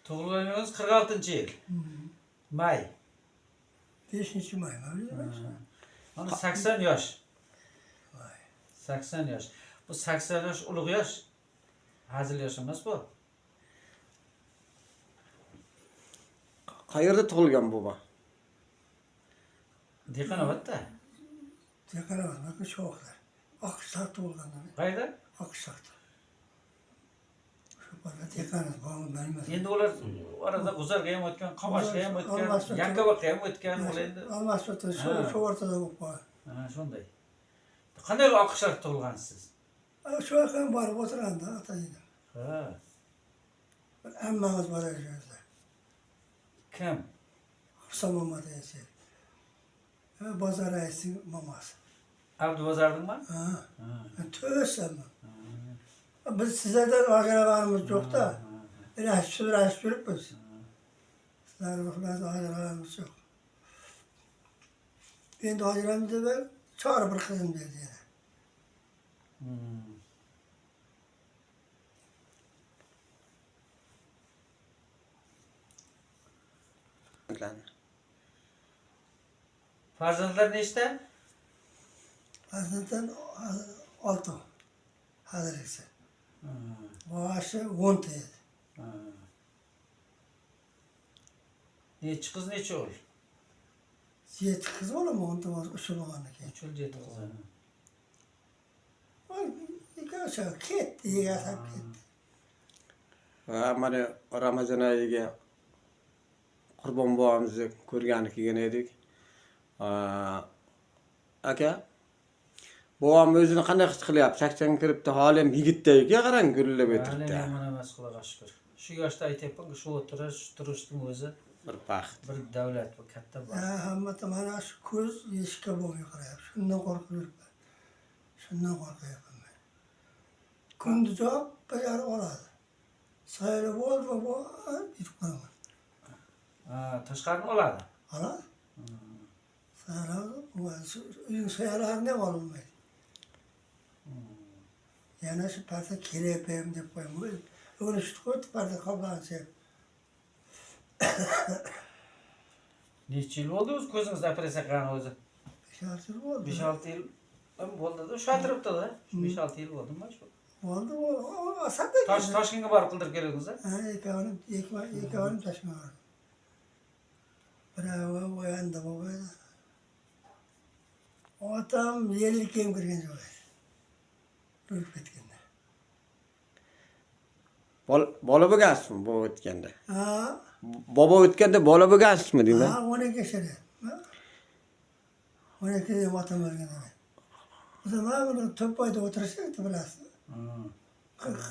Tug'ilganingiz 46-yil. May. 5-may öyle mi? Ana 80 yosh. 80 yosh. Bu 80 yosh ulug' yosh. Hazil yosh emas bu. Qayerda tug'ilgan baba? Dehqonobodda. Dehqonobodda sho'xlar. Oqishloqda bo'lganlar. Qayerda? Oqishloqda. Shu bola dehqonobod bo'lgan bilmas. Endi ular orada G'uzarga ham o'tgan, Qamashga ham o'tgan, Yakkabog'ga ham o'tgan, ular endi. Almashotda shu o'rtada bo'lib qolgan. Ha, shunday. Qanday oqishloqda tug'ilgansiz? Shu yoqqa borib o'tirganda ota-onam. Ha. Ammamiz bor edi. Kim? Husan Mamad esi. Bozor raisining mamasi. Abdubozordingmi? Ha. To'sam. Biz sizlardan ajralganimiz yo'q-da. Rash yuribmiz. Sizlar bilan ajralganimiz yo'q. Endi ajralamiz deb chor bir qizim berdi yana. Farzandlar nechta? Farzanddan 6. Hozirgacha. Boshi 10 ta edi. Nechi qiz, nechi o'g'il? 7 qiz bo'lami, 10 ta usul bo'lgandan keyin. 3 7 qiz. Ikkovi ketdi, yasab ketdi. Va mana Ramazon oyiga Qurbon bobomizni ko'rgani kelgan edik. Aka, bobom o'zini qanday his qilyapti? 80 kiribdi, hali ham yigitdek-a, qarang, gullab o'tiribdi. Yomon emas, Xudoga shukr. Shu yoshda aytyapman, shu o'tirish, turishning o'zi Bir baxt. bir davlat, bu katta baxt. Hamma mana shu ko'z eshikka bo'lmay qarayapti. Shundan qo'rqib yuribman. Shundan qo'rqyapman men. Kunduz bajarib oladi. Sayli bo'ldi bu yetib qolaman. Ha, tashqarini oladi. Oladi. Sayli uning saylarini ham ololmaydi. Yana shu parda kelayapman deb qo'yaman. O'g'li shu qo'ydi parda qolgancha. Necha yil bo'ldi o'zi ko'zingizda operatsiya qilgan o'zi? 5-6 yil bo'ldi. 5-6 yil bo'ldi-da, shu atrofda-da. 5-6 yil bo'ldimi shu? Bo'ldi, asadda. Toshkentga borib qildirib keldingiz-a? Ha, ikkovini tashmagan. Biravi o'yanda bo'ldi. Otam 50 ga ham kirgan joy. O'lib ketganda. Bola bo'lgansizmi bu o'tganda? Ha, Bobo o'tganda bola bo'lgansizmi deyman? ha, 12 yashar. 12 yil otam o'lgan. O'zim mana to'payda o'tirishdi, bilasiz.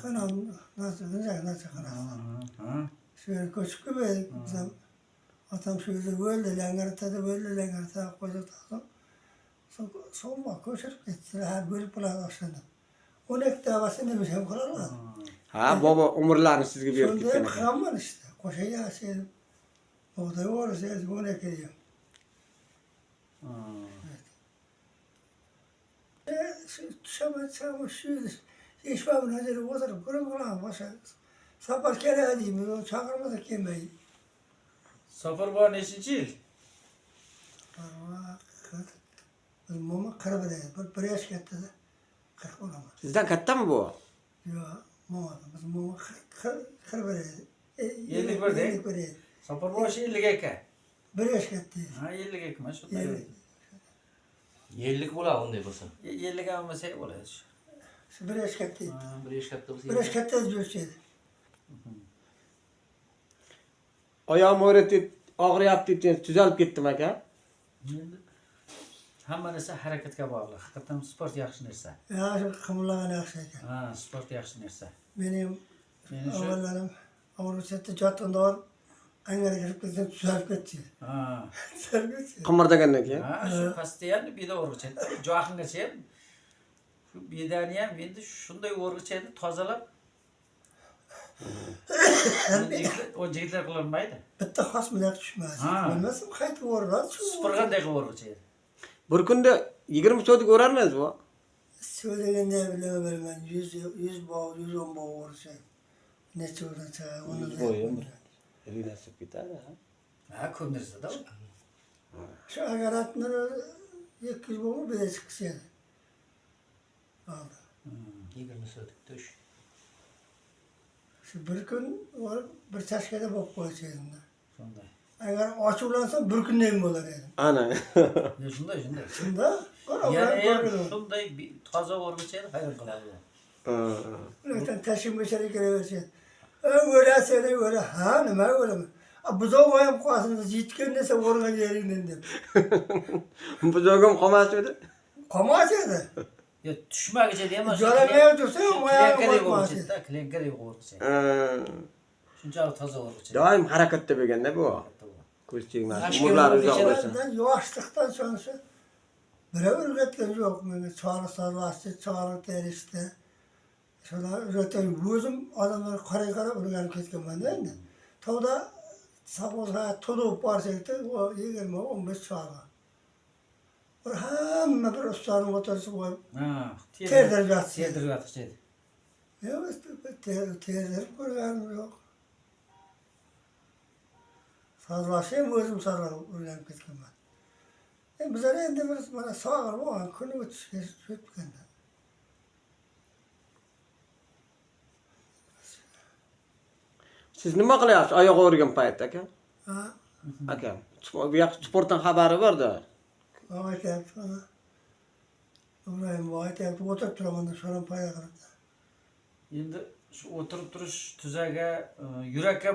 Qanam, nasıl qilasiz? Shu yerga ko'chib keldik. Bizam otam shu yerda o'ldi, Langartada o'ldi, Langartada qo'ydi. So'ngma ko'chirib ketdi, har bo'lib qoladi o'shanda. 12 ta avasini nima ham qila oladi? Ha, bobo umrlarni sizga berib Shunda ketgan ham ekan. qilganman işte. Qo'shaga sen o'g'day o'rasiz, 12 yil. Tushaman shu eshitmam nazarga o'tirib ko'raman boshqa. Safar kerak deymi, chaqirmasa kelmaydi. Safar bor nechinchi yil? Mo'min 41 edi. Bir yosh katta-da. 40 bo'laman. Sizdan kattami bu? Yo'q, mo'min. Biz mo'min 41 edi. 51 edi. Safar boshi 52. 1 yosh katta edi. Ha, 52 mana shunday. 50 bo'ladi unday bo'lsa. 50 ga bo'lmasa bo'ladi. Shu 1 yosh katta edi. 1 yosh katta bo'lsa. 1 yosh katta jo'shadi. Oyog'im og'riyapti deb tuzalib ketdim aka. Endi hamma narsa harakatga bog'liq. Haqiqatan sport yaxshi narsa. Ya shu qimlagan yaxshi ekan. Ha, sport yaxshi narsa. Mening Meni shu avvallarim Avrupa'da jotganda Angliyaga kirib ketdi, tuzalib ketdi. ha, Tuzalib ketdi. Qimirdagandan keyin. ha, shu постоянно beda o'rg'ichadi. Jo'aqingacha ham shu bedani ham endi shunday o'rg'ichadi, tozalab. O jigitlar qilolmaydi. Bitta xos bilan tushmas. Ha. Bilmasam qaytib o'rg'adi shu. Supurganday qilib o'rg'ichadi. Bir kunda 20 so'tga o'rarmiz bu. Söylaganda bilaman 100 bog', 110 bog' o'rsa. Necha o'rsa, uni. Rinasib ketadi. Ha, ko'ndirsa-da. Şu agaratlar 200 bomu bir de çıkışıyor. Aldı. 20 so'tik tush. Şu bir gün var bir çaşkada bok koyacağım. Shunday. Eğer açıklansam bir gün neyim olur yani. Ana. Ya shunday. Şimdi Yana ham shunday toza o'rg'ichadi, hayron qiladi. Lütfen taşın meşeri gireversin. Öyle söyle öyle. Ha nima öyle mi? Buzoq oyam qo'yasiniz, yetgan narsa o'rgan yeringdan deb. Bu jogim qolmasmidi? Qolmasdi. Ya tushmagicha deyman. Jo'ramay tursa, oyog'i qo'ymasdi. Klinkadek o'rg'ichadi. Shunchalik toza o'rg'ichadi. Doim harakatda bo'lganda bu. Ko'z tegmas. Tashkil Umurlar bo'lib uzoq bo'lsin. Ben yoshlikdan sonrası birov o'rgatgan yo'q meni. Chog'i sarlashdi, chog'i terishdi. Shular o'rgatgan o'zim odamlar qarab o'rganib ketganman-da endi. Tog'da savozga to'lib borsakda, o 20-15 chog'i. Bir hamma bir ustaning o'tirsa qo'yib Ha, terdirib yotsa. terdirib yotishadi. Yo'q, terdirib ko'rganim yo'q. Sarlashim o'zim sarlab o'rganib ketganman. Bizlar endi bir mana sog'ir bo'lgan kuni o'tishga o'tganda. Siz nima qilyapsiz oyoq o'rgan paytda aka? Ha, Aka, bu yoq sportdan xabari bor-da. aytyapti. Ibrahim aytyapti, o'tirib turaman, shuni payda qilibdi. Endi shu o'tirib turish tuzaga, yurakka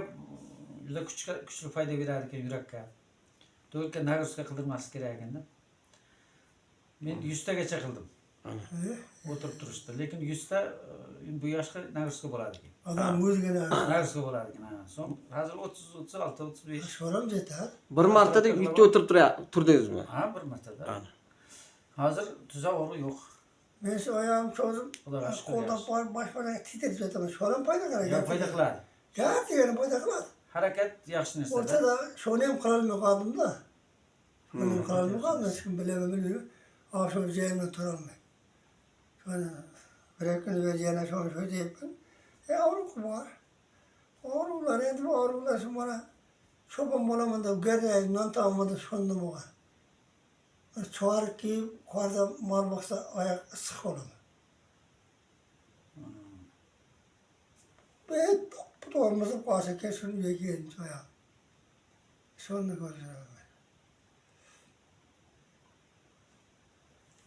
juda kuchli foyda berar ekan yurakka. To'lka nagruska qildirmaslik kerak ekanda. Men 100 tagacha qildim. O'tirib turishda, lekin 100 ta bu yoshga nagruska bo'ladi ekan. Odam o'zgina Nagruska bo'ladi ekan. So'ng hozir 30, 36, 35. sho'ram yetar. Bir martada uyda o'tirib turdingizmi? Ha, bir martada. Hozir tuzak o'g'ri yo'q. Men shu oyog'im cho'zib, Xudoga shukr. qo'lda boshpana titrib yotaman. Sho'ram payda qiladi. Ya foyda qiladi. Gapigani payda qiladi. Harakat yaxshi narsa. O'rtada shuni ham qilolmay qoldim-da. Shuni ham qilolmay qoldim, hech kim bilmayman. Shu joyimda turolmay. Shuni bir kun yana shu deyapman. Og'riq bor. Og'riqlar endi og'riqlar shu mana cho'pon bo'laman deb garday non tomaman deb shunday bo'lgan. Cho'rik kiyib, qorda mol boqsa oyoq issiq bo'laman. Bu tormozib qolsa keyin shuni yegan oyoq. Shuni ko'rsataman.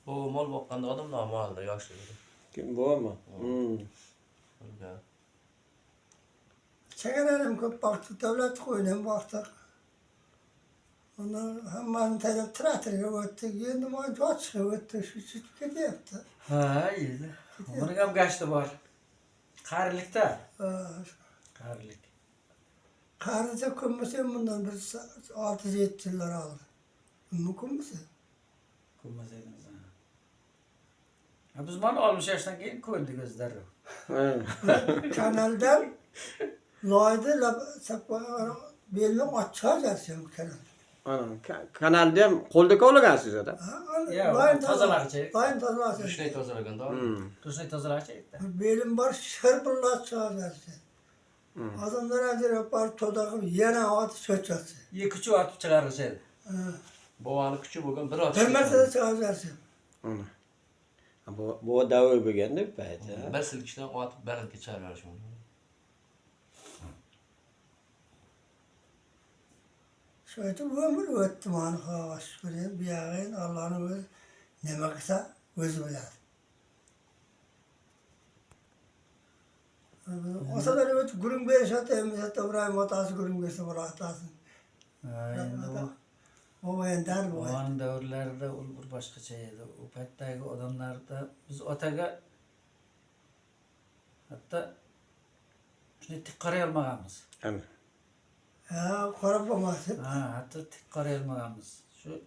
Bu mol boqqanda odam normalda yoshligida. Kim bormi? O'rgan. Chegaralarım ko'p boqdi, davlat qo'yini ham boqdik. Uni hammani tayyorlab traktorga o'tdik. Endi mana jochga o'tdik, shu chitib ketyapti. Ha, endi. Buning ham gashti bor. Qarilikda. Qarilik. Qarisa ko'masa bundan bir 6-7 yillar oldi. Mumkinmisi? Ko'rmasaydingiz. Ha, biz mana 60 yoshdan keyin ko'rdik o'zlari. Kanaldan loyda belni ochar yarsam kanal. Ana, kanalda ham qo'lda kovlagansiz ada. Ya, tozalag'icha. Loyin tozalag'icha. Tushnay tozalaganda. Tushnay tozalag'icha aytdi. Belim bor shirpillab chiqarsa. Odamlar ajrab bor to'dag'ib yana otib cho'chasi. Ikki otib chiqarishadi. Bovani kuchi bo'lgan bir ot. Bir martada chiqarsa. Ana. Bu davr bo'lganda payt. Bir silkishdan otib balandga chiqararish mumkin. Şöyle ömür öttü bana havaş göreyim. Bir yağın Allah'ın öz neme kısa özü bilir. O kadar öt gurun bir şatayım. Zaten İbrahim atası gurun bir sıfır atasın. Endi O ender bu. O'g'an davrlarida u bir boshqacha edi. U paytdagi odamlarda biz otaga hatto shuni tik qaray olmaganmiz. Ana. Ha, qarab olmasın. Ha, hatto tik qaray olmaganmiz. Shu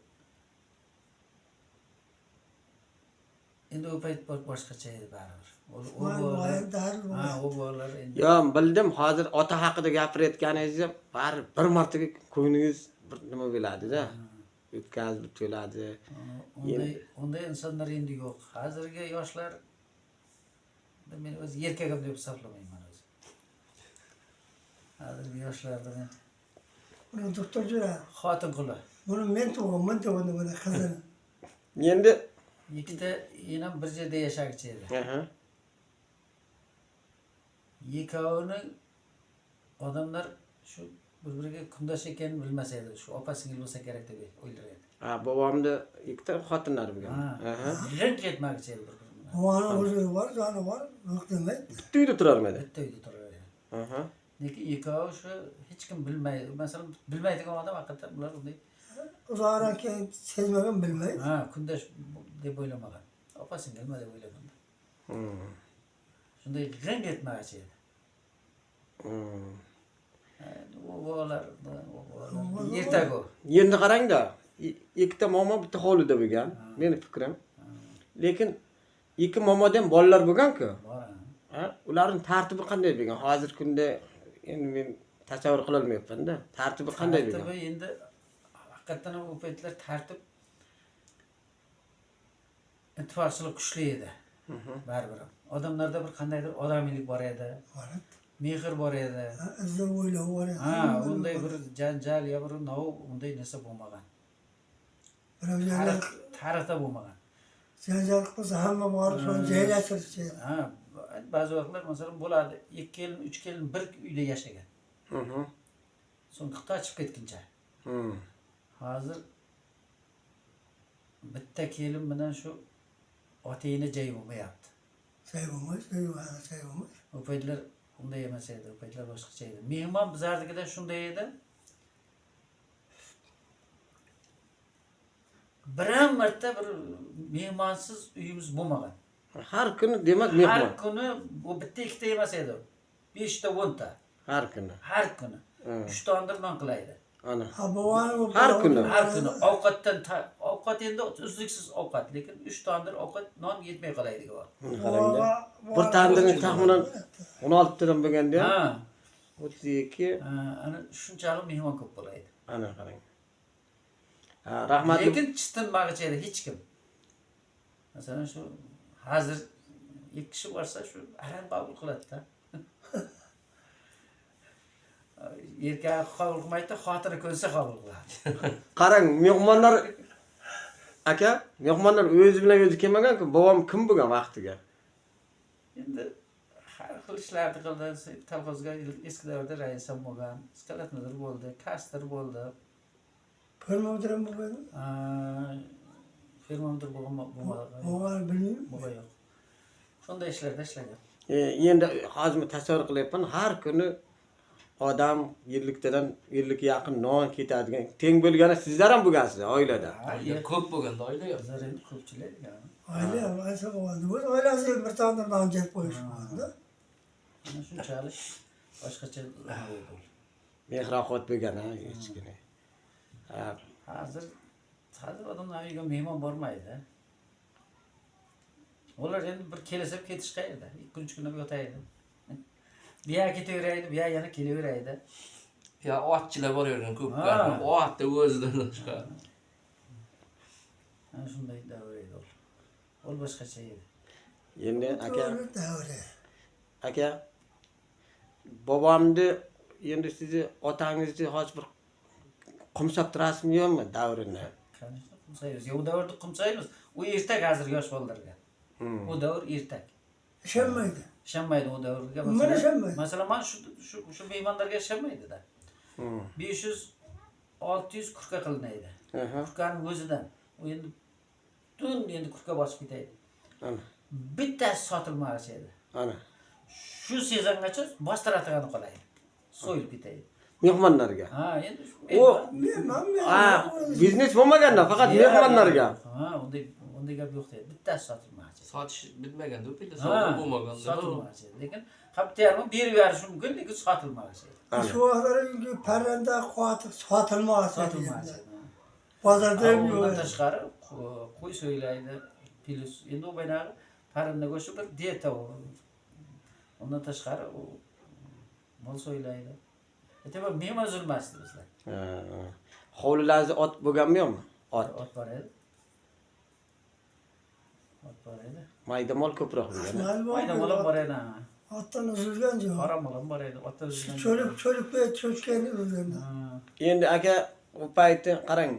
endi u payt boshqacha edi baribir. O ender bu. Ha, u bolalar endi. Yo, bildim, hozir ota haqida gapirayotganingizda bir martaga ko'nglingiz bir nima bo'ladi-da. O'tkazib to'ladi. Unday insonlar endi yo'q. Hozirgi yoshlar men o'z erkagim deb hisoblamayman o'zi. Hozirgi yoshlarda men Buni doktor jura. Xotin quli. Buni men tug'dim buni qizini. Endi Ikkita enam bir yerda yashag'chi edi. aha. Ikkovini odamlar shu bir-biriga kundosh ekanini bilmas edi. Shu opa-singil bo'lsa kerak deb o'ylar edi. Ha, bobomda ikkita xotinlar bo'lgan. Aha. Yig'in ketmoqchi edi bir-biriga. Ovani o'zi bor, joni bor, yo'q demaydi. Bitta uyda turarmidi? Bitta uyda turardi. Aha. Lekin ikkovi shu hech kim bilmaydi. Masalan, bilmaydigan odam haqiqatan ular unday Uzoqdan keyin sezmagan bilmaydi. kundosh deb o'ylamagan. Opa-singilmi deb o'ylagan. Shunday yig'in ketmoqchi edi. U bolalar ertaga u. Endi qarang-da, ikkita momo bitta hovlida bo'lgan, meni fikrim. Lekin ikki momoda ham bolalar bo'lgan-ku. Bor. Ha, ularning tartibi qanday bo'lgan? Hozir kunda endi men tasavvur qila olmayapman-da. Tartibi qanday bo'lgan? Tartibi endi haqiqatan u paytlar tartib ittifoqchilik kuchli edi. Baribir. Odamlarda bir qandaydir odamiylik bor edi. Mehr bor edi. Izlab o'ylab bor edi. Unday bir janjal yo bir nov unday narsa bo'lmagan. Birovlar Tarixda bo'lmagan. janjal qilsa hamma borib shuni joylashtirishdi. Ba'zi vaqtlar masalan bo'ladi, 2 kelin, 3 kelin bir uyda yashagan. So'ng Xitoy chiqib ketguncha. Hozir bitta kelin bilan shu otayini joy bo'lmayapti. Sevimiz. U paytlar unday emas edi, u paytlar boshqacha edi. Mehmon bizarnikida shunday edi. Biram marta bir mehmonsiz uyimiz bo'lmagan. Har kuni demak mehmon. Har kuni bu bitta ikkita emas edi. 5 ta 10 ta. Har kuni. Har kuni. 3 tondir non qilaydi. Ana. Har kuni. Har kuni ovqat endi uzluksiz ovqat, lekin 3 tondir ovqat non yetmay qolaydi bor. Qarang-da. Bir tandirning taxminan 16 tadan bo'lganda, 32. Ana shunchalik mehmon ko'p bo'laydi. Ana qarang. Rahmatli. Lekin chitinmag'icha edi hech kim. Masalan shu hozir 2 kishi borsa shu aran qabul qiladi-da. Erkak qabul qilmaydi, xotini ko'rsa qabul qiladi. Qarang, mehmonlar aka, mehmonlar o'zi bilan o'zi kelmagan-ku, bobom kim bo'lgan vaqtiga? Endi har xil ishlarni qildi. Kolxozga eski davrda raisam bo'lgan, skalatnidir bo'ldi, kastir bo'ldi. Fermadan bo'lgan. Fermadir bo'lmagan. Bo'lgan bilmayman. Bo'lgan yo'q. Shunday ishlarda ishlagan. Endi hozir tasavvur qilyapman, har kuni odam yillikdan 50 ga yaqin non ketadigan. Teng bo'lgani sizlar ham bo'lgansiz oilada. Ko'p bo'lganda oila yo'q. Bizlar endi ko'pchilik ekan. Oila masa bo'ldi. O'z oilasi bir tandir non jeb qo'yish bo'ldi. Ana shunchalik boshqacha bo'ldi. Mehr-oqbat bo'lgan ha, hechgina. Hozir odamlar uyiga mehmon bormaydi. Ular endi bir kelishib ketish qayerda? 2-3 kun yotaydi. Bir yoqqa ketaveraydi, bir yoqqa yana kelaveraydi. Ya otchilar bor yerdan ko'plar. Otda o'zidan chiqadi. Ana shunday davr edi u. Ol boshqacha edi. Endi Davri. aka bobomni endi sizni otangizni hozir bir qumsab turasizmi yo'qmi davrini? Qancha qumsaymiz? U davrda qumsaymiz. U ertak hozir yosh bolalarga. U davr ertak. Ishonmaydi. Ishonmaydi u davrga. Mana ishonmaydi. Masalan, men shu mehmonlarga ishonmaydi-da. 500-600 kurka qilinaydi. Kurkaning o'zidan. U endi butun endi kurka bosib ketaydi. Ana. Bittasi sotilmoqchi edi. Ana. Shu sezongacha bostiratigan qolaydi. So'yilib ketaydi. Mehmonlarga. Endi shu. Biznes bo'lmaganda faqat mehmonlarga. Unday gap yo'q deydi. Bittasi sotilmoqchi. Sotish bitmaganda, u paytda savdo bo'lmaganda. Sotilmoqchi. Lekin kapitani berib berish mumkin, lekin sotilmoqchi. Şu vaqtlarda parranda qotib sotilmoqchi. Bozorda Bundan tashqari qo'y so'ylaydi, plus endi u baynagi parranda go'shti bir dieta u. Undan tashqari u mol so'ylaydi. Aytib mehmon zulmasdi bizlar. Hovlilaringizda ot bo'lganmi yo'qmi? Ot bor edi. Ot bor edi. Mayda mol ko'proq bo'lgan. Mayda mol bor edi. Otdan üzülgen yok. Haram olan var edi. Ota üzülgen. Çocuk ve çocukken üzülgen. Endi aka o paytda qarang.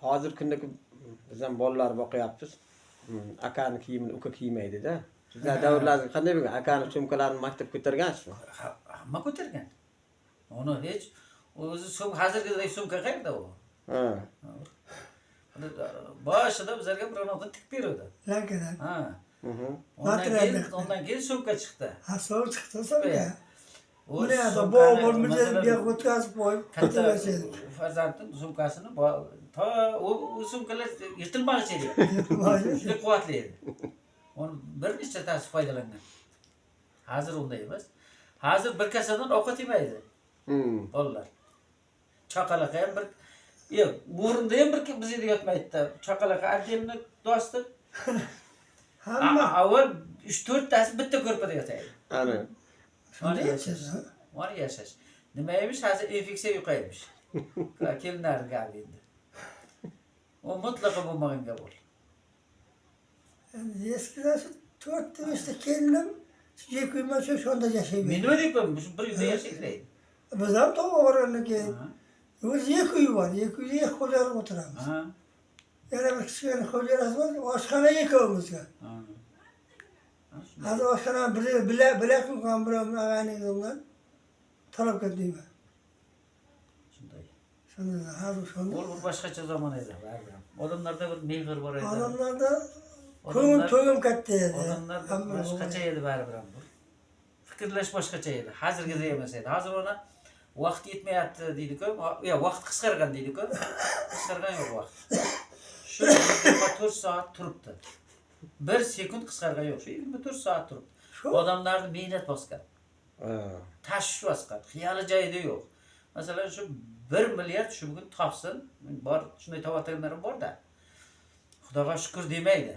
Hozir kundagi bizdan bolalar boqyapmiz. Akani kiyimini uka kiymaydi-da. Sizlar davrlaringiz qanday bo'lgan? Akani sumkalarini maktabga ko'targansizmi? Hamma ko'targan. Uni hech o'zi hozirgidek sumka qayerda u? Ha. Boshida bizlarga birovdan tik berdi. Lankadan. Ha. Materialda. Ondan keyin sumka chiqdi. Ha, so'l chiqdi so'lga. O Buni ya da sumkani, bol masalan, bir o'tkazib qo'yib katta ketaverishadi. farzandning sumkasini to u sumkalar yirtilmoqchi edi. Juda quvvatli edi. Uni bir nechta tasi foydalangan. Hozir unday emas. Hozir bir kasadan ovqat yemaydi bolalar. Chaqalaqa ham bir yo'q, o'rinda ham bir biz yerda yotmaydi-da. Chaqalaqa отдельно do'sti. Hamma Avval 3-4 tasi bitta ko'rpada yotaydi. Ana. Mana yashash. Mana yashash. Nima emish? Hozir infeksiya yo'qaymish. Kelinlar gapi endi. O mutlaqo bo'lmagan gap bo'ldi. eskida shu 4-5ta kelinim yekuyma shu shonda yashaydi. Men nima deyapman? Shu bir uyda yashaydi. Biz ham to'g'ri borgandan keyin o'zi yekuy bor, yekuyda xo'jalik o'tiramiz. Ha. Yana bir kichkina xo'jalasi bor, oshxona ikkovimizga. Hozir oshxona bilak qilgan birovni ag'aningizdan talab ketdingmi? Shunday. Shunda hozir shunda. Bu boshqacha zamon edi, baribir. Odamlarda bir mehr bor edi. Odamlarda ko'ngil to'g'im katta edi. Odamlarda boshqacha edi baribir ham bu. Fikrlash boshqacha edi. Hozirgidek emas edi. Hozir ona vaqt yetmayapti deydi-ku. Yo, vaqt qisqargan deydi-ku. Qisqargan yo'q vaqt. Shu 24 soat turibdi. 1 sekund qisqargan yo'q. Shu 24 soat turibdi. Odamlarni mehnat bosgan. Tashvish bosgan. Xiyoli joyida yo'q. Masalan, shu 1 milliard shu bugun topsin, bor, shunday topadiganlarim bor-da. Xudoga shukr demaydi.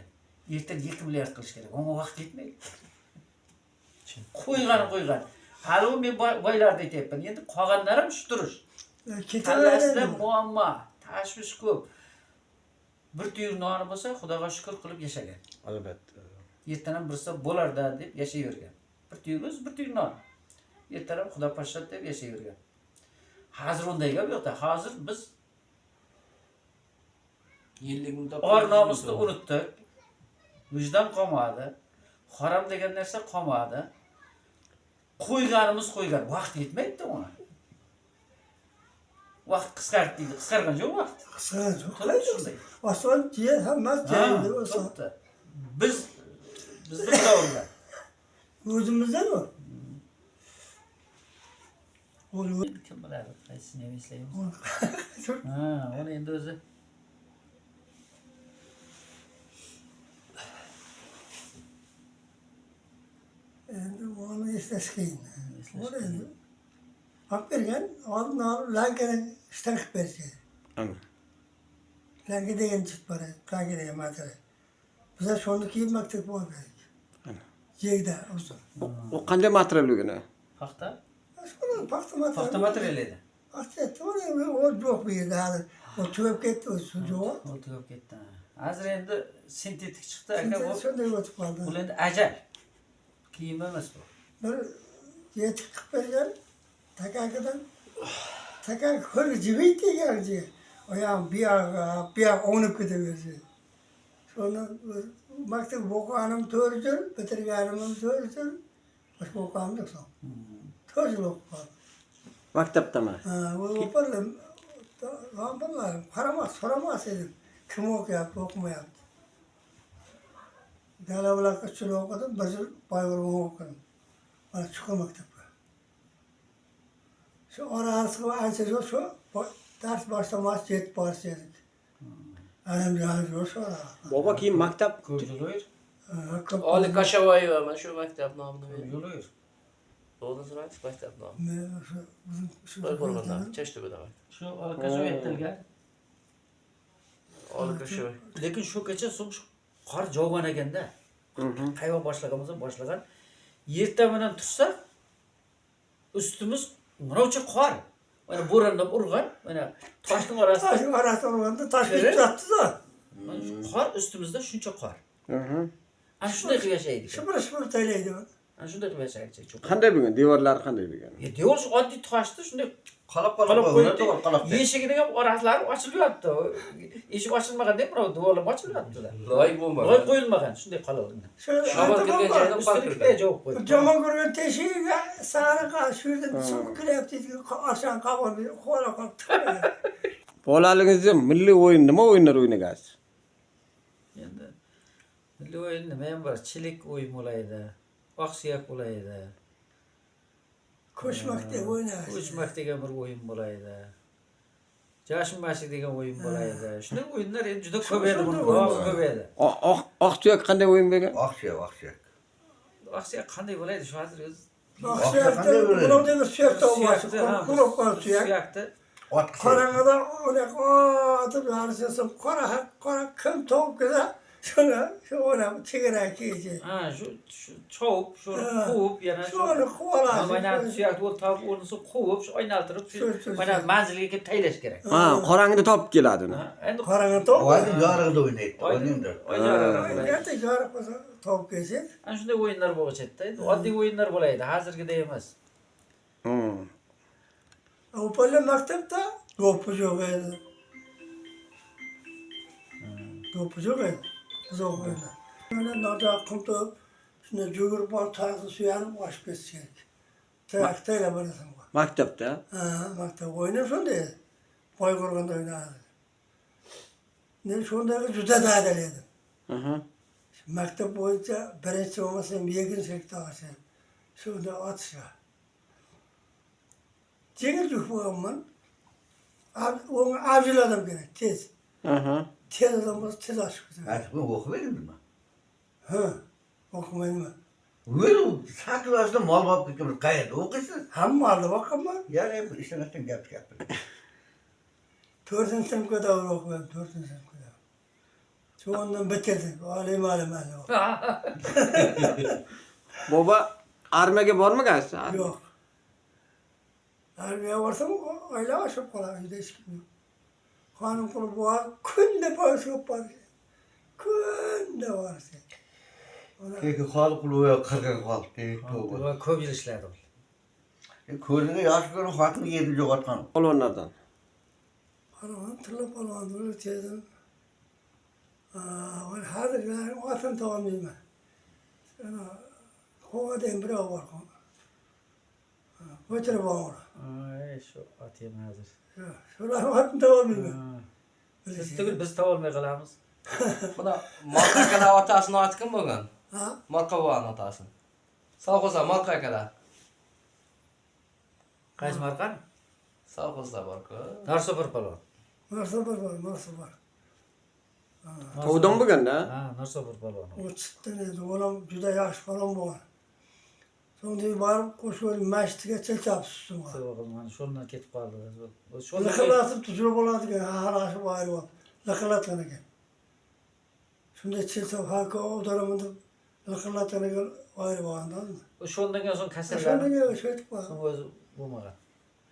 Ertaga 2 milliard qilish kerak. Unga vaqt yetmaydi. Qo'ygan. Hali men boylarni aytyapman. Endi qolganlarim shu turish. Kallasida muammo, tashvish ko'p. Bir tuyur noni bo'lsa, Xudoga shukr qilib yashagan. Albatta. Ertadan birsa bo'larda deb yashayvergan. Bir tuyur non. Ertadan Xudo pashshat deb yashayvergan. Hozir unday gap yo'qda. Hozir biz or nomusni unutdik. Vijdon qolmadi. Harom degan narsa qolmadi. Qo'yganimiz qo'ygan. Vaqt yetmaydi ona. Vaqt qisqardi deydi. Qisqargan yo'q vaqt. Qisqargan To'g'ri shunday. Oson jiya hammasi joyida bo'lsa. Bizni davrda. O'zimizdan-ku. Kim biladi, qaysini eslaymiz. Ha, uni endi o'zi endi onu eslash qiyin. Uni endi olib bergan, oldin olib lankani ishdan qilib berishadi. Ana. Lanka degan chiqib boradi, lanka degan material. Bizlar shuni kiyib maktabga olib berdik. Ana. Yegda o'zi. O qanday material bo'lgan? paxta Shuni paxta material. material edi. Paxta to'g'ri, o yo'q bu yerda hali. O tugab ketdi, o yo'q. O tugab ketdi. Hozir endi sintetik chiqdi aka, bu Shunday o'tib qoldi. bu endi ajal. Kiyim emas bu. Bir yetib qilib bergan takakidan takak qo'li jibiydi deganchi. Oyam biya o'nib ketaverdi. Shuni maktab o'qiganim 4 yil, bitirganim 4 yil. Boshqa o'qiganim yo'q. 4 yil o'qib qoldim. Maktabdami? Ha, o'qidim. Bilmadim, so'ramas edim. Kim o'qiyapti, o'qimayapti. Talabalar 3 yil o'qidim, 1 yil Boyvurg'on o'qidim. Mana chiqqan maktabga. Shu orasi ancha zo'r shu dars boshlamas yetib borish edik. Anam yo'q shu orasi. Bobo keyin maktab Ko'rdilar. Oli Kashavoyeva mana shu maktab nomini berdi. Yo'lar. To'g'ri so'raysiz maktab nomi. Men shu Bir qo'rg'ondan, Chashtubada maktab. Shu olqazoy aytilgan. Oli Kashavoy. Lekin shu kecha so'ng qor jovgan ekanda. Qayva boshlagan. Erta bilan tursak, ustimiz munavcha qor. Mana bo'ronda urgan, mana toshning orasida. Toshning orasida urganda toshga tushibdi-da. Mana shu qor ustimizda shuncha qor. Ana shunday qilib yashaydik. Shibir taylaydi. Ana shunday qilib yashaylik cho'p. Qanday bo'lgan? Devorlari qanday bo'lgan? Devor shu oddiy toshdi, shunday Qalab qilib qo'ydi. qo'ydi. Eshigining ham oraslari ochilyapti. Eshik ochilmagan deb, birov devorlar ochilyapti-da. Loy bo'lmagan. Loy qo'yilmagan, shunday qolavergan. Shamol kirgan joydan Ustiga javob qo'ydi. Jomon ko'rgan teshigiga sariqa shu yerda suv kiryapti, oshan qabul xo'ra qolibdi. Bolaligingizda milliy o'yin nima o'yinlar o'ynagansiz? Endi milliy o'yin nima ham bor? Chilik o'yin bo'laydi, oqsuyak bo'laydi. Ko'chmak deb o'ynaydi. Ko'chmak degan bir o'yin bo'laydi. Jashmashik degan o'yin bo'laydi. Shunday o'yinlar endi juda ko'p edi, ko'p edi. Oqsuyak qanday o'yin bo'lgan? Oqsuyak. Oqsuyak qanday bo'laydi? Shu hozir o'zi Oqsuyakda bularda bir suyak topmoqchi. Quruq qolib suyak. suyakni Ot Qorong'ida unaqa otib yarishasam qora kim topib kelsa shu o'ynab chegara keyishi. ha shu chovib, shu quvib, yana shu Shuni quvalash. mana suyakni o'rtab o'rnisi quvib, shu oynaltirib, shu mana manzilga kelib taylash kerak. Ha, qorong'ida topib keladi uni. Endi Qorong'i top. Oyni yorug'ida o'ynaydi. O'ynaydi. Gata yorug' bo'lsa topib kelsa. ana shunday o'yinlar bo'lg'achada. Endi oddiy o'yinlar bo'laydi, hozirgidek emas. Opalla maktabda do'ppi yo'q edi. Do'ppi yo'q edi. Uzoq o'yinlar. Mana noda qumtib, shuni jugurib borib tag'in suyanib oshib ketsak. Traktorla bo'lasan. Maktabda. Ha, maktab o'yini shunday. Boy ko'rganda o'ynardi. Men shunday juda dadil edim. Maktab bo'yicha birinchi bo'lmasam ikkinchi sinfda o'qisam. Shunda otishga. Jengil bo'lganman. Onu avcıladım gene tez. Tez adam olsa tez aşık. Artık bunu okuyayım mı? Ha, okumayın mı? Böyle saklı aslında mal bak gibi gayet okuyorsun. Ham vardı bakma. Yani hep işin açtın yap. 4. sınıf kadar okuyorum, 4. sınıf kadar. Çoğundan bitirdim, alim. Baba armiyaga bormagansiz? Yok. Armiye varsam öyle aşık falan, hiç kim yok. Hanım kulu var, günde başıp var. Günde var sen. Peki hal kuluya kırgın hal. Ular ko'p yil ishladi. Ko'ziga yosh ko'rib xotin yedi yo'qotgan. Polvonlardan. Palvan, tilla palvan, öyle tezdim. Hadi ben vatan tamamıyım. Kovadayım bir av var. Götür bana. Ay, shu atayım hozir. Şuraya vatan tamamıyım. Siz tugul biz topolmay qolamiz. Buna Malqa akala otasini oti kim bo'lgan? Ha? Malqa buvani otasi. Sovxozda Malqa akala. Qaysi marqan? Sovxozda bor-ku. Narsopir palvon. Nasıl var? Tovdan bo'lganda? Ha, Narsopir palvon. O çıktı neydi, oğlum juda yaş falan bu var. Sonra varıp koşuyorum, meştike çekap sustum var. Mana shundan ketib qoldi. Lıkılatıp tutuyor boladı ki, haraşı var var. Lıkılatını ki. Şimdi çekap halka o döneminde lıkılatını ki var var anladın mı? Shundan so'ng Şöyle kasallanib, gibi şey var. so'ng o'zi bo'lmagan.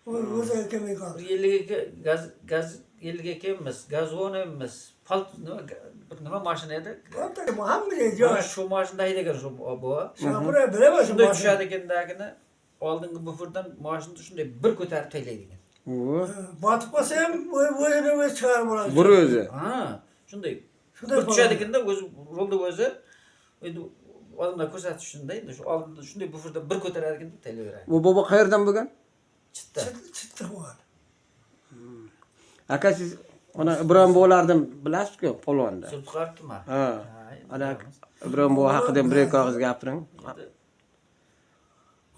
O göz erkemeyi kaldı. Bir 52 emas, gazon emas, nima mashina edi? Hatta bu ham bile Mana diyor. shu mashina haydagan shu bu. Sen buraya bilemezsin. Shunday tushadi ekandagini oldingi bufurdan mashinani shunday bir ko'tarib taylaydi ekan. Batıp basayım, bu çıkar buna. Bir o'zi. Ha, shunday. Shunday Bir tushadi ekanda o'zi rolda o'zi endi odamlar ko'rsatish shunday, endi shu oldinda shunday bufurdan bir ko'tarar ekan taylayveradi. Bu baba qayerdan bo'lgan? Chitta. Çıktı var. Aka siz ona Ibrohim bovalardan bilasizku polvonda. Sulqartma. Ha. Ana Ibrohim bova haqida bir og'iz gapiring.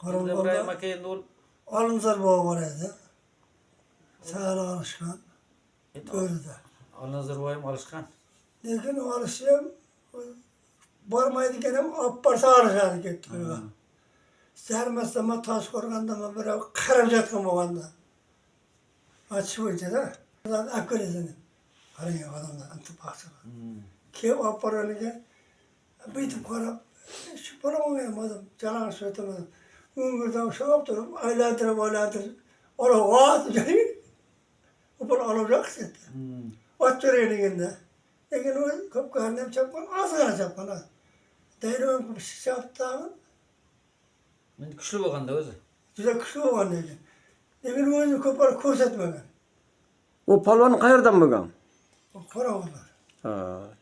İbrahim aka endi u Alınzar baba var edi. Sağla alışkan. Böyle de. Nazarboyev olishgan. Lekin alışım barmaydı genem apparsa alışadı gitti. Sermeseme taş korganda mı bir karab jatkan bolganda. Açıp önce de. Akıl edin. Karayı adamlar antıp baksana. Kim apparanıga bitip karab şu para olmayamadım. Canan söyletemedim. Ungurdan şap durup aylardır. Ola vaat yani. O para alacaksın. Vat yerine. Lekin o köp karnım çapman az gara çapman. Değilim bir şey yaptım. Endi kuchli bo'lganda o'zi. Juda kuchli bo'lgan lekin. Lekin o'zini ko'par ko'rsatmagan. O polvon qayerdan bo'lgan? Qo'rg'onlar. Ha,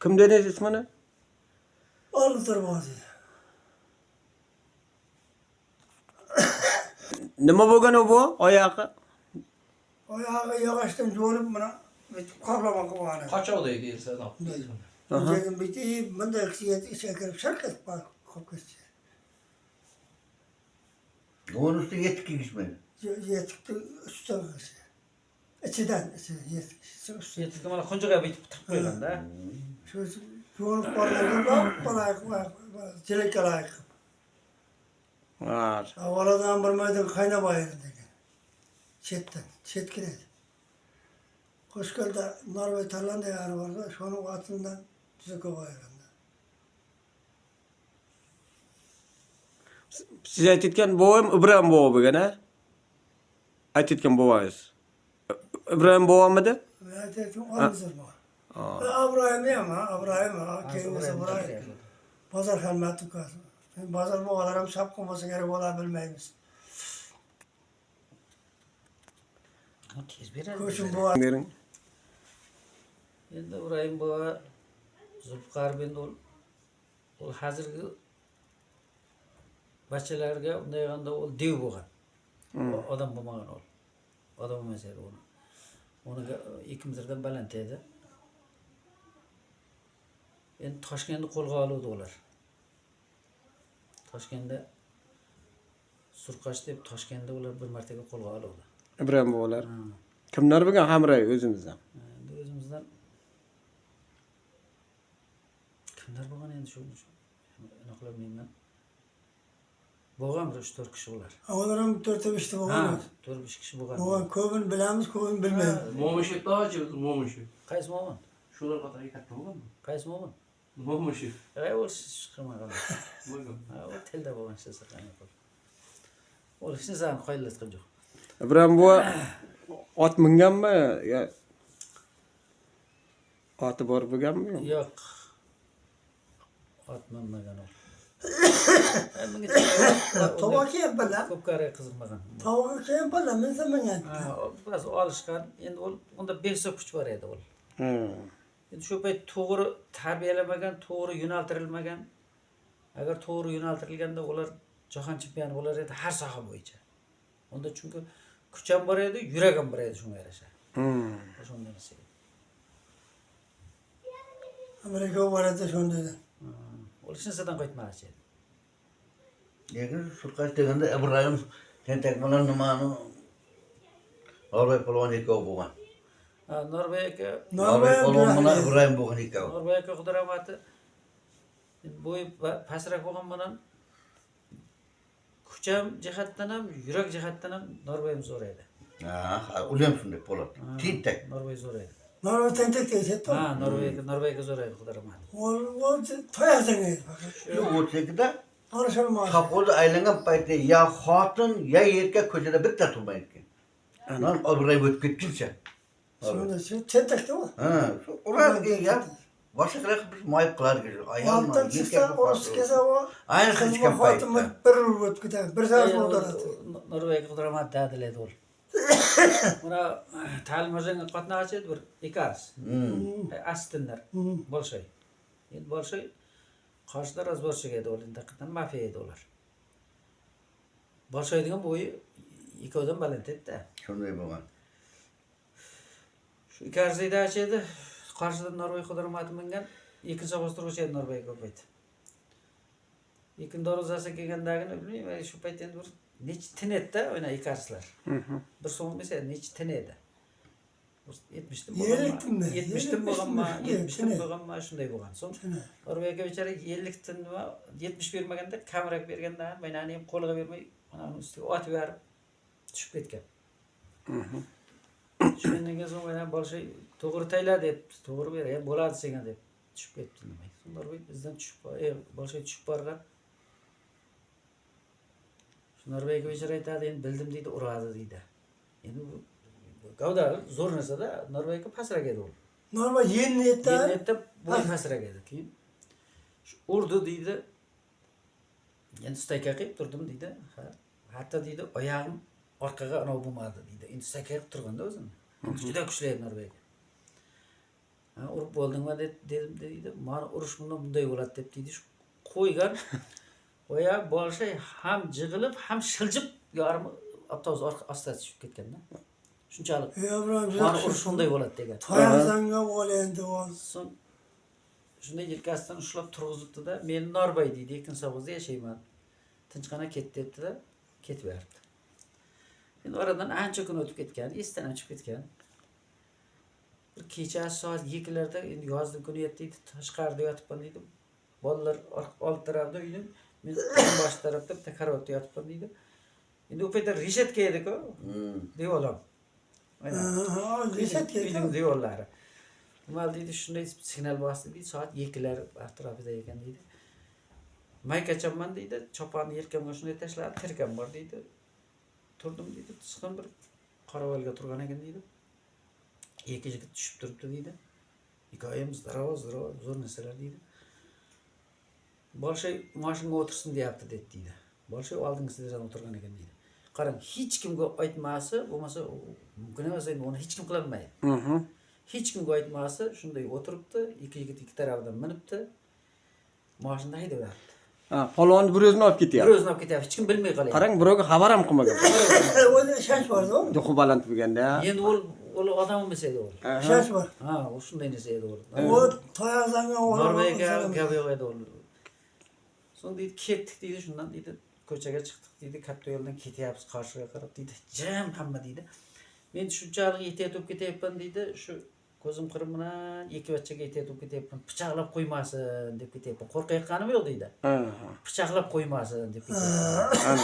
kim dedi ismini? Oldi Darvozi. Nima bo'lgan u bu oyog'i? Oyog'i yog'ochdan jo'rib mana qoplama qilgan. Qachonda deyilsa, Lekin bitti bunday qiyat ishga kirib shirkat bor qolib ketdi. Onun üstüne yetik gitmedi. Yetikdi ustidan ichidan ustidan. Yetikda mana qunchaga bitib tiqib qo'yganda. Shu jo'rib qolgan jelakalar. Var. Avvaladan bir maydon qaynab ayırdı degan. Chetkiredi. Qo'shqalda Norvey Tayland degani borda, shuni otidan tuzakib ayirganda. Siz aytgan bovim Ibrohim bovo bo'lgan, ha? Aytgan bovoingiz. Ibrohim bovomidi? Men aytayotgan olmazlar bor. Abrohim ham, Abrohim, keyingi Abrohim. Bozor xizmat ukasi. Bozor bog'lar ham shap qilmasa kerak bo'la bilmaymiz. Tez beradi. Ko'chim bor. Bering. Endi Ibrahim bova Zulfiqar endi ol hozirgi bachchalarga unday qilganda ol dev bo'lgan. Odam bo'lmagan ol. Odam emas edi uni. Uniga 2 metrdan baland edi. Endi Toshkentni qo'lga oluvdi ular. Toshkentda Surqash deb Toshkentda ular bir martaga qo'lga oluvdi. Ibrohim bovolar. Kimlar bo'lgan hamroy o'zimizdan? Endi o'zimizdan kimlar bo'lgan endi shu aniqlamayman. Bo'lgan 3-4 kishi ular. Ular ham 4-5 ta bo'lgan. 4-5 kishi bo'lgan. Bo'lgan ko'pini bilamiz, ko'pini bilmaymiz. Mo'mishev to'g'ri, Mo'mishev. Qaysi mo'min? Shular qatoriga katta bo'lganmi? Qaysi mo'min? Mo'mishev. O chiqmagan. Bo'lgan. O tilda bo'lgan ishsa qani qil. O hech narsani qoyillatgan yo'q. Ibrohim bovo ot minganmi? Yo oti bor bo'lganmi? Yo'q. Ot minmagan u. To'g'ri kelib bilan. Ko'p qaray qiziqmagan. To'g'ri kelib bilan men zamongan. Biraz olishgan. Endi unda behisob kuch bor edi u. Endi shu payt to'g'ri tarbiyalamagan, to'g'ri yo'naltirilmagan. Agar to'g'ri yo'naltirilganda ular jahon chempioni bo'lar edi har soha bo'yicha. Unda chunki kuch ham bor edi, yurak ham bor edi shunga yarasha. Shunday narsa. Amerika borada shunday. Ol hech narsadan qaytmoqchi edi. Lekin Surqash deganda Ibrohim tentak bilan nimani Norvey polvon ikkovi bo'lgan. Norvey aka Polvon bilan Ibrohim bo'lgan ikkovi. Norvey aka Xudo rahmati bo'yi pastroq bo'lgan bilan kuch ham jihatdan ham, yurak jihatdan ham Norvey zo'r edi. Ha, u ham shunday polvon. Tentak. Norvey zo'r edi. Norvey tentak deydi. Ha, Norvey zo'r edi Xudo rahmati. O to'yasang edi. Shu o'tlikda Qarashalmas. Tapolda aylangan paytda ya xotin ya erkak ko'chada bitta turmaydi ekan. Nan Ibrohim o'tib ketguncha. Shunda shu tentakda u. Ha, shu ularga ya boshqalar biz moyib qilardik. Ayolma, Altdan chiqsa, o'risi kelsa o. Ayni chiqqan paytda. Bir urib o'tib ketadi. Bir soat o'tiradi. Norvey Xudo rahmati dadiladi u. Mana ta'lim o'rgangan qatnashchi edi bir ikars. Astinlar. Bolshoy. Endi Bolshoy Qarshida razborchiga edi ular, haqiqatan mafiya edi ular. Bolshoy degan bo'yi ikkovdan baland edi-da. Shunday bo'lgan. Shu ikarsiydachi edi. Qarshida Norvey Xudo rahmati mingan ikkinchi bostiruvchi edi Norvey ko'paydi. Ikkinchi darvozasi kelgandagini bilmayman, shu payt endi bir necha tin edi-da, o'yna ikarslar. Bir so'm emas, necha tin edi. 70 tin bo'lganmi? 70 tin bo'lganmi? 70 tin bo'lganmi? Shunday bo'lgan. So'ng Norveyga bechara 50 tin va 70 bermaganda kamroq berganda, menani ham qo'liga bermay, mana uni ustiga otib berib tushib ketgan. Shundan so'ng mana Bolshoy to'g'ri tayla deb, to'g'ri beray, bo'ladi senga deb tushib ketdi nima. So'ng Norvey bizdan tushib, Bolshoy tushib borgan. Shu Norveyga bechara aytadi, endi bildim deydi, uradi deydi. Endi gavda zo'r narsa-da, Norveyga pastroq edi u. Normal yenni Yetib bo'y pastroq edi. Keyin urdi deydi. Endi stayka qilib turdim deydi. Ha. Hatto deydi oyog'im orqaga anov bo'lmadi deydi. Endi stayka qilib turganda o'zim. Juda kuchli edi Norbek. Ha, urib bo'ldingmi dedim deydi. Mana urush bunday bo'ladi deb deydi. Qo'ygan oyog'i bo'lshay ham jig'ilib, ham shiljib yarim avtobus ostida tushib ketganda. Shunchalik. Mana urush bunday bo'ladi degan. Toyazanga bo'lendi o. So'ng shunday yelkasidan ushlab turg'izibdi-da, men Norbay deydi, Ekin Sovg'izda yashayman. Tinchqana ket debdi-da, ketib berdi. Endi oradan ancha kun o'tib ketgan, esdan chiqib ketgan. Bir kecha soat 2larda endi yozning kuni yetdi, tashqarida yotibman deydi. Bolalar old tarafda uyning, men bosh tarafda bitta karavotda yotibman deydi. Endi u paytda reshetka edi-ku. Devorlar. Reshetka uyning devorlari. Nima deydi, shunday signal bosdi deydi, soat 2lar atrofida ekan deydi. Maykachamman deydi, choponni yelkamga shunday tashlab, tirkam bor deydi. Turdim deydi, chiqqan bir qoravolga turgan ekan deydi. Ikki yigit tushib turibdi deydi. Hikoyam zdorov, zo'r narsalar deydi. Bolshay mashinaga o'tirsin deyapti deydi. Bolshay oldingisida o'tirgan ekan deydi. Qarang, hech kimga aytmasi, bo'lmasa mumkin emas endi uni hech kim qila olmaydi. Hech kimga aytmasi, shunday o'tiribdi, ikki yigit ikki tarafdan minibdi. Mashinada haydavyapti. Ha, polvonni bir o'zini olib ketyapti. Bir o'zini olib ketyapti, hech kim bilmay qolyapti. Qarang, birovga xabar ham qilmagan. O'zi shash bordi o. Duxu baland bo'lganda. Endi u odam emas edi u. Shash bor. Ha, u shunday narsa edi u. O toyazanga Norvegiya gap yo'q edi u. So'ng deydi, ketdik deydi, shundan deydi, ko'chaga chiqdik deydi, katta yo'ldan ketyapmiz qarshiga qarab deydi. Jim hamma deydi. Men shunchalik ehtiyot ketyapman deydi, shu ko'zim qirib bilan ikki bachchaga ehtiyot ketyapman. Pichoqlab qo'ymasin deb ketyapman. Qo'rqayotganim yo'q deydi. Pichoqlab qo'ymasin deb ketyapman.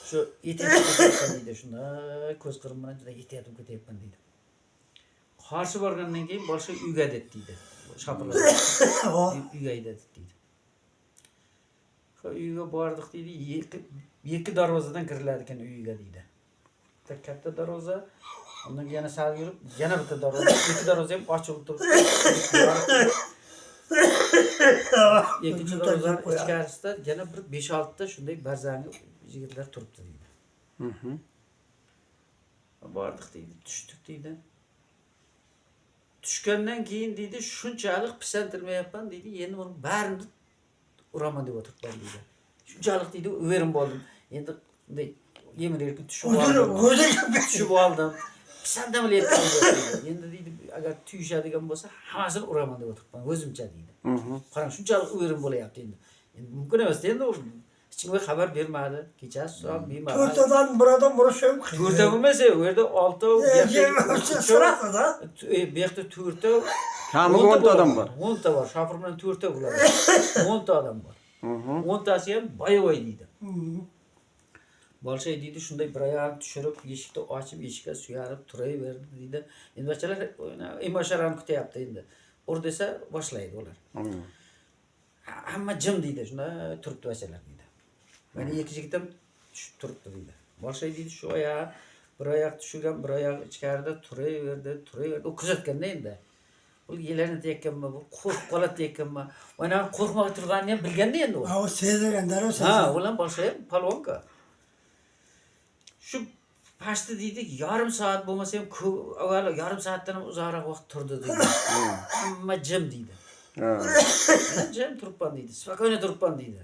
Shu ehtiyot ketyapman deydi, shunda ko'z qirib bilan juda ehtiyot ketyapman deydi. Qarshi borgandan keyin boshqa uyga deydi. Shopirlar. Uyga deydi. Uyga bordik deydi, ikki darvozadan kiriladi ekan uyga deydi. Katta darvoza, undan yana sal yurib, yana bitta darvoza, ikki darvoza ham ochiq turibdi. Ikkinchi darvozaning ichkarisida yana bir 5-6 ta shunday barzangi yigitlar turibdi deydi. Bordik deydi, tushdik deydi. Tushgandan keyin deydi, shunchalik pisantirmayapman deydi, endi uni barini uraman deb o'tiribman deydi. Shunchalik deydi, o'verim bo'ldim. Endi bunday yemir erkin tushib oldim. Pisandamilayapman deydi. Endi deydi, agar tuyishadigan bo'lsa, hammasini uraman deb o'tiribman, o'zimcha deydi. Qarang, shunchalik o'verim bo'layapti endi. Endi mumkin emas endi u hech kimga xabar bermadi. Kechasi soat bermadi. To'rttadan bir odam urishib. To'rtta bo'lmasa, u yerda 6 Siraqda. bu yoqda 4 ta. Kamiga 10 ta odam bor. 10 ta bor. Shofir bilan 4 ta bo'ladi. 10 ta odam bor. 10 tasi ham boyovoy deydi. Bolshay deydi, shunday bir oyog'ini tushirib, eshikni ochib, eshikka suyanib turaverdi deydi. Endi bachalar emoshalarni kutyapti endi. Ur desa boshlaydi ular. Hamma jim deydi, shunda turibdi bachalar deydi. Mana ikki yigit ham tushib turibdi deydi. Bolshay deydi, shu oyoq bir oyoq tushirgan, bir oyoq ichkarida turaverdi. U kuzatganda endi. Bu yelarni deyotganmi, bu qo'rqib qoladi deyotganmi? Mana qo'rqmay turganini ham bilganda endi u. Ha, o sezgandar o. Ha, ular Bolshay palvonka. Shu pastda deydi, yarim soat bo'lmasa ham avval yarim soatdan ham uzoqroq vaqt turdi deydi. Hamma jim deydi. Men jim turibman deydi, spokойно turibman deydi.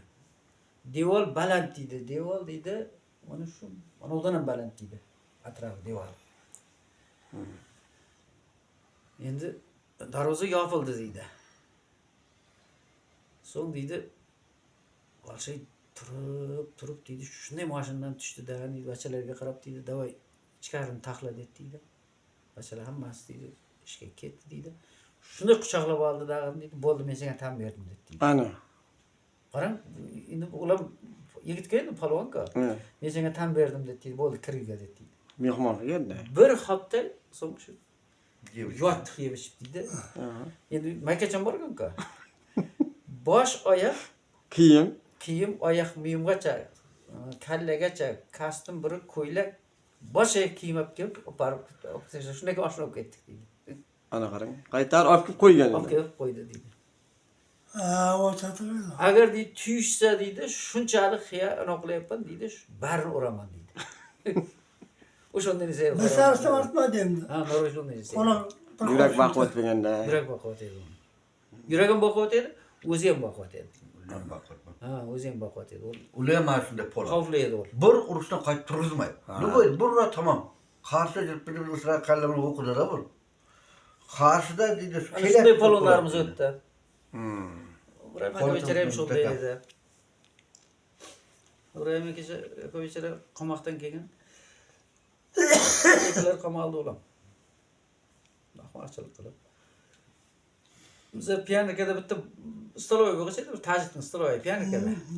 Devor baland deydi, devor deydi, mana shu, mana undan ham baland deydi. Atrofi devor. Endi darvoza yopildi deydi. So'ng deydi, Bolshay turib deydi, shunday mashinadan tushdi-da, deydi, bachalarga qarab deydi, "Davay, ichkarini taxla" deydi. Bachalar hammasi deydi, ishga ketdi deydi. Shunday quchoqlab oldi dag'im deydi, "Bo'ldi, men senga tan berdim" dedi. Ana. Qarang, endi ular yigitga endi palvonka. "Men senga tan berdim" dedi, "Bo'ldi, kir uyga" dedi. Mehmon keldi. Bir hafta so'ng shu yotib yeb-ichib deydi. Endi maykacham borgan-ku. Bosh oyoq kiyim oyoq miyimgacha, kallagacha kostyum bir ko'ylak, bosh oyoq kiyim olib kelib, oparib shunday oshna olib ketdik deydi. Ana qarang, qaytar olib kelib qo'ygan. Olib kelib qo'ydi deydi. O satılıyor. Agar deydi tuyishsa deydi, shunchalik xiya inoqlayapman deydi, barini uraman deydi. O'shondan esa Mesela artma demdi. Ha, noroy shunday esa. Ona Yurak baqib o'tmaganda. Yurak boqyapti edi. Yuragim boqyapti edi, o'zi ham boqyapti edi. Ulan bakırma. Ha, o'zi ham boqyapti edi. Ulayam aslında pola. Xavfli edi u. Bir urushdan qaytib turgizmaydi. Nima burra tamam. Qarshi jirpini Isroil qallamini o'qidi da bu. Qarshida deydi Ana shunday polonlarimiz o'tdi. Ibrahim Polon Akovichlar ham shunday mutlaka. edi. Ibrahim Akovichlar qamoqdan kelgan. Ular qamaldi ular. Ahmoqchilik qilib. Biz pianikada bitta stoloy bo'lsa, tajikning stoloyi pianikada.